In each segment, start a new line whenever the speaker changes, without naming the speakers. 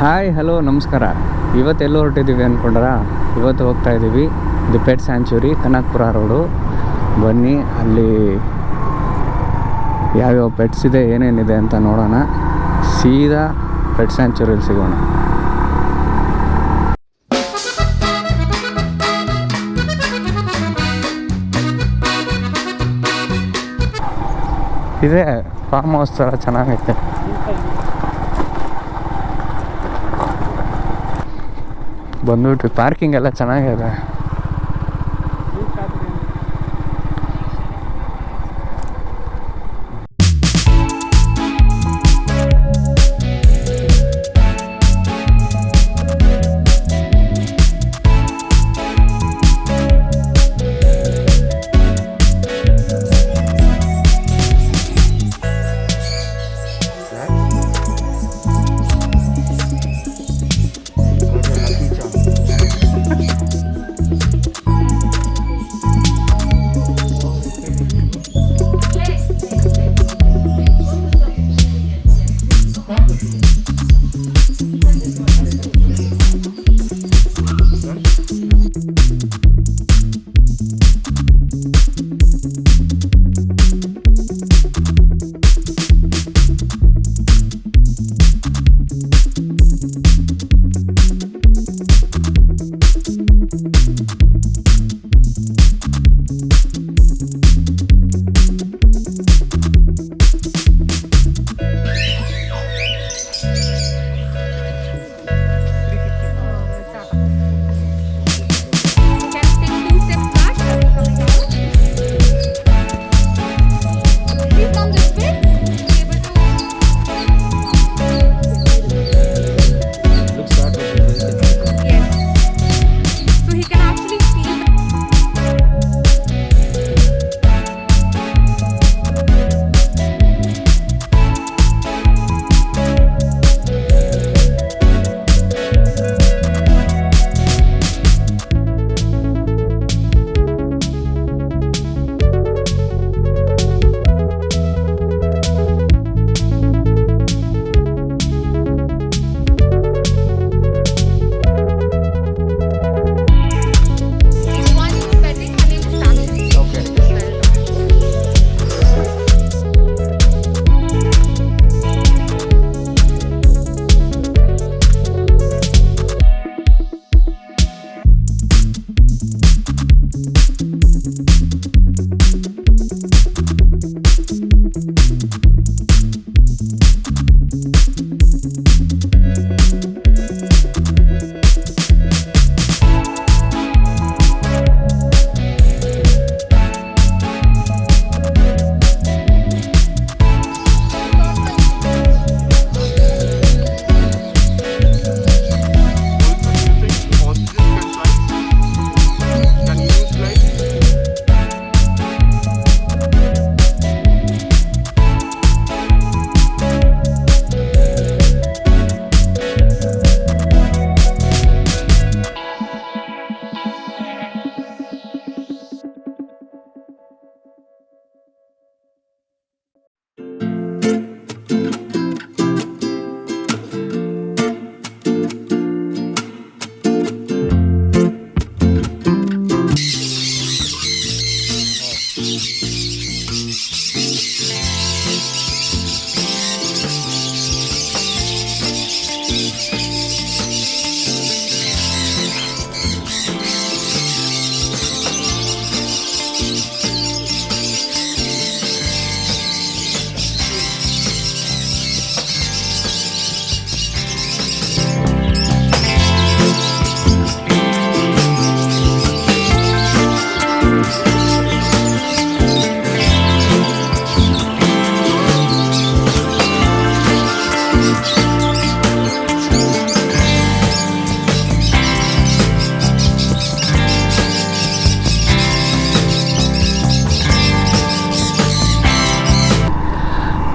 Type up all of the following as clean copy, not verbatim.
Hi hello ನಮಸ್ಕಾರ. ಇವತ್ತೆಲ್ಲೋ ಹೊರಟಿದ್ದೀವಿ ಅಂದ್ಕೊಂಡ್ರ, ಇವತ್ತು ಹೋಗ್ತಾ ಇದ್ದೀವಿ the pet sanctuary, Kanakapura road. ಬನ್ನಿ, ಅಲ್ಲಿ ಯಾವ್ಯಾವ ಪೆಟ್ಸ್ ಇದೆ, ಏನೇನಿದೆ ಅಂತ ನೋಡೋಣ. ಸೀದಾ ಪೆಟ್ ಸ್ಯಾಂಚುರಿಯಲ್ಲಿ ಸಿಗೋಣ. ಇದೆ ಫಾರ್ಮ್ ಹೌಸ್ ಥರ ಚೆನ್ನಾಗೈತೆ. ಬಂದ್ಬಿಟ್ವಿ, ಪಾರ್ಕಿಂಗ್ ಎಲ್ಲ ಚೆನ್ನಾಗಿದೆ.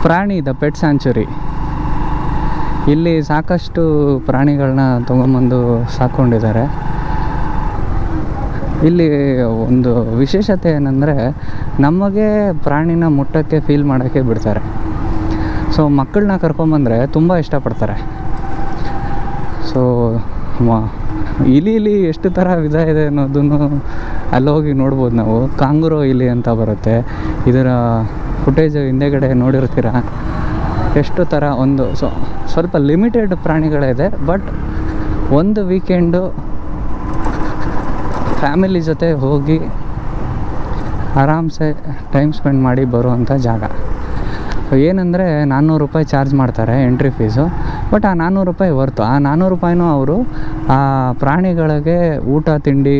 ಪ್ರಾಣಿ ದ ಪೆಟ್ ಸ್ಯಾಂಚುರಿ. ಇಲ್ಲಿ ಸಾಕಷ್ಟು ಪ್ರಾಣಿಗಳನ್ನ ತೊಗೊಂಬಂದು ಸಾಕ್ಕೊಂಡಿದ್ದಾರೆ. ಇಲ್ಲಿ ಒಂದು ವಿಶೇಷತೆ ಏನಂದರೆ, ನಮಗೆ ಪ್ರಾಣಿನ ಮುಟ್ಟಕ್ಕೆ ಫೀಲ್ ಮಾಡೋಕ್ಕೆ ಬಿಡ್ತಾರೆ. ಸೊ ಮಕ್ಕಳನ್ನ ಕರ್ಕೊಂಬಂದರೆ ತುಂಬ ಇಷ್ಟಪಡ್ತಾರೆ. ಸೊ ಇಲಿ ಎಷ್ಟು ಥರ ವಿಧ ಇದೆ ಅನ್ನೋದನ್ನು ಅಲ್ಲಿ ಹೋಗಿ ನೋಡ್ಬೋದು ನಾವು. ಕಾಂಗೂರೋ ಇಲಿ ಅಂತ ಬರುತ್ತೆ, ಇದರ ಫುಟೇಜ್ ಹಿಂದೆಗಡೆ ನೋಡಿರ್ತೀರ. ಎಷ್ಟು ಥರ ಒಂದು ಸ್ವಲ್ಪ ಲಿಮಿಟೆಡ್ ಪ್ರಾಣಿಗಳಿದೆ. ಬಟ್ ಒಂದು ವೀಕೆಂಡು ಫ್ಯಾಮಿಲಿ ಜೊತೆ ಹೋಗಿ ಆರಾಮ್ಸೆ ಟೈಮ್ ಸ್ಪೆಂಡ್ ಮಾಡಿ ಬರುವಂಥ ಜಾಗ. ಏನಂದರೆ 400 ರೂಪಾಯಿ ಚಾರ್ಜ್ ಮಾಡ್ತಾರೆ ಎಂಟ್ರಿ ಫೀಸು. ಬಟ್ ಆ 400 ರೂಪಾಯಿ ವರ್ತು. ಆ 400 ರೂಪಾಯಿನೂ ಅವರು ಆ ಪ್ರಾಣಿಗಳಿಗೆ ಊಟ ತಿಂಡಿ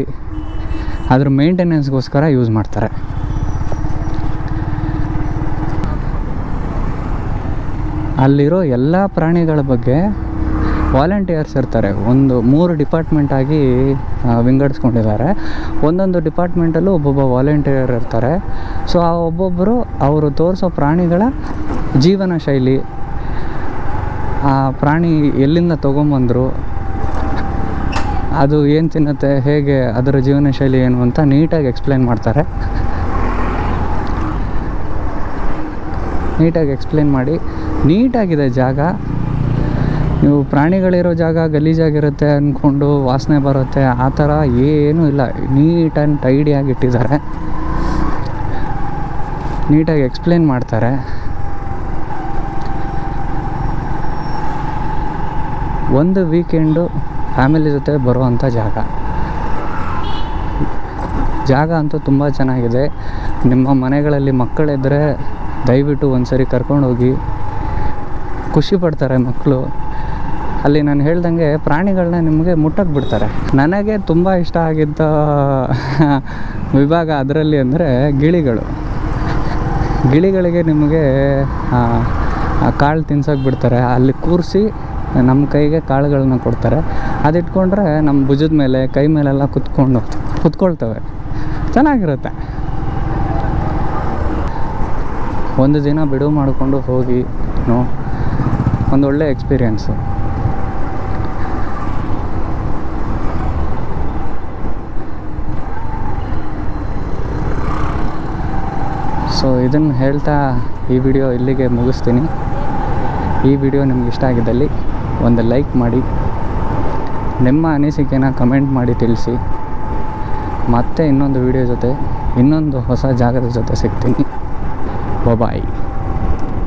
ಅದ್ರ ಮೇಂಟೆನೆನ್ಸ್ಗೋಸ್ಕರ ಯೂಸ್ ಮಾಡ್ತಾರೆ. ಅಲ್ಲಿರೋ ಎಲ್ಲ ಪ್ರಾಣಿಗಳ ಬಗ್ಗೆ ವಾಲಂಟಿಯರ್ಸ್ ಇರ್ತಾರೆ. 3 ಡಿಪಾರ್ಟ್ಮೆಂಟ್ ಆಗಿ ವಿಂಗಡಿಸ್ಕೊಂಡಿದ್ದಾರೆ. ಒಂದೊಂದು ಡಿಪಾರ್ಟ್ಮೆಂಟಲ್ಲೂ ಒಬ್ಬೊಬ್ಬ ವಾಲಂಟಿಯರ್ ಇರ್ತಾರೆ. ಸೊ ಆ ಒಬ್ಬೊಬ್ಬರು ಅವರು ತೋರಿಸೋ ಪ್ರಾಣಿಗಳ ಜೀವನ ಶೈಲಿ, ಆ ಪ್ರಾಣಿ ಎಲ್ಲಿಂದ ತೊಗೊಂಬಂದರು, ಅದು ಏನು ತಿನ್ನುತ್ತೆ, ಹೇಗೆ ಅದರ ಜೀವನ ಶೈಲಿ ಏನು ಅಂತ ನೀಟಾಗಿ ಎಕ್ಸ್ಪ್ಲೇನ್ ಮಾಡ್ತಾರೆ. ನೀಟಾಗಿ ಎಕ್ಸ್ಪ್ಲೇನ್ ಮಾಡಿ ನೀಟಾಗಿದೆ ಜಾಗ. ನೀವು ಪ್ರಾಣಿಗಳಿರೋ ಜಾಗ ಗಲೀಜಾಗಿರುತ್ತೆ ಅಂದ್ಕೊಂಡು ವಾಸನೆ ಬರುತ್ತೆ ಆ ಥರ ಏನೂ ಇಲ್ಲ. ನೀಟ್ ಆ್ಯಂಡ್ ಟೈಡಿಯಾಗಿ ಇಟ್ಟಿದ್ದಾರೆ, ನೀಟಾಗಿ ಎಕ್ಸ್ಪ್ಲೇನ್ ಮಾಡ್ತಾರೆ. ಒಂದು ವೀಕೆಂಡು ಫ್ಯಾಮಿಲಿ ಜೊತೆ ಬರುವಂಥ ಜಾಗ ಅಂತೂ ತುಂಬ ಚೆನ್ನಾಗಿದೆ. ನಿಮ್ಮ ಮನೆಗಳಲ್ಲಿ ಮಕ್ಕಳಿದ್ದರೆ ದಯವಿಟ್ಟು ಒಂದು ಸರಿ ಕರ್ಕೊಂಡೋಗಿ. ಖುಷಿ ಪಡ್ತಾರೆ ಮಕ್ಕಳು. ಅಲ್ಲಿ ನಾನು ಹೇಳ್ದಂಗೆ ಪ್ರಾಣಿಗಳನ್ನ ನಿಮಗೆ ಮುಟ್ಟಕ್ಕೆ ಬಿಡ್ತಾರೆ. ನನಗೆ ತುಂಬ ಇಷ್ಟ ಆಗಿದ್ದ ವಿಭಾಗ ಅದರಲ್ಲಿ ಅಂದರೆ ಗಿಳಿಗಳಿಗೆ ನಿಮಗೆ ಕಾಳು ತಿನ್ಸೋಕೆ ಬಿಡ್ತಾರೆ. ಅಲ್ಲಿ ಕೂರಿಸಿ ನಮ್ಮ ಕೈಗೆ ಕಾಳುಗಳನ್ನ ಕೊಡ್ತಾರೆ. ಅದಿಟ್ಕೊಂಡ್ರೆ ನಮ್ಮ ಭುಜದ ಮೇಲೆ ಕೈ ಮೇಲೆಲ್ಲ ಕುತ್ಕೊಳ್ತವೆ. ಚೆನ್ನಾಗಿರುತ್ತೆ. ಒಂದು ದಿನ ಬಿಡುವು ಮಾಡಿಕೊಂಡು ಹೋಗಿ ಒಂದೊಳ್ಳೆ ಎಕ್ಸ್ಪೀರಿಯೆನ್ಸು. ಸೊ ಇದನ್ನು ಹೇಳ್ತಾ ಈ ವಿಡಿಯೋ ಇಲ್ಲಿಗೆ ಮುಗಿಸ್ತೀನಿ. ಈ ವಿಡಿಯೋ ನಿಮ್ಗೆ ಇಷ್ಟ ಆಗಿದ್ದಲ್ಲಿ ಒಂದು ಲೈಕ್ ಮಾಡಿ, ನಿಮ್ಮ ಅನಿಸಿಕೆನ ಕಮೆಂಟ್ ಮಾಡಿ ತಿಳಿಸಿ. ಮತ್ತೆ ಇನ್ನೊಂದು ವಿಡಿಯೋ ಜೊತೆ ಇನ್ನೊಂದು ಹೊಸ ಜಾಗದ ಜೊತೆ ಸಿಗ್ತೀನಿ. ಬಾಯ್.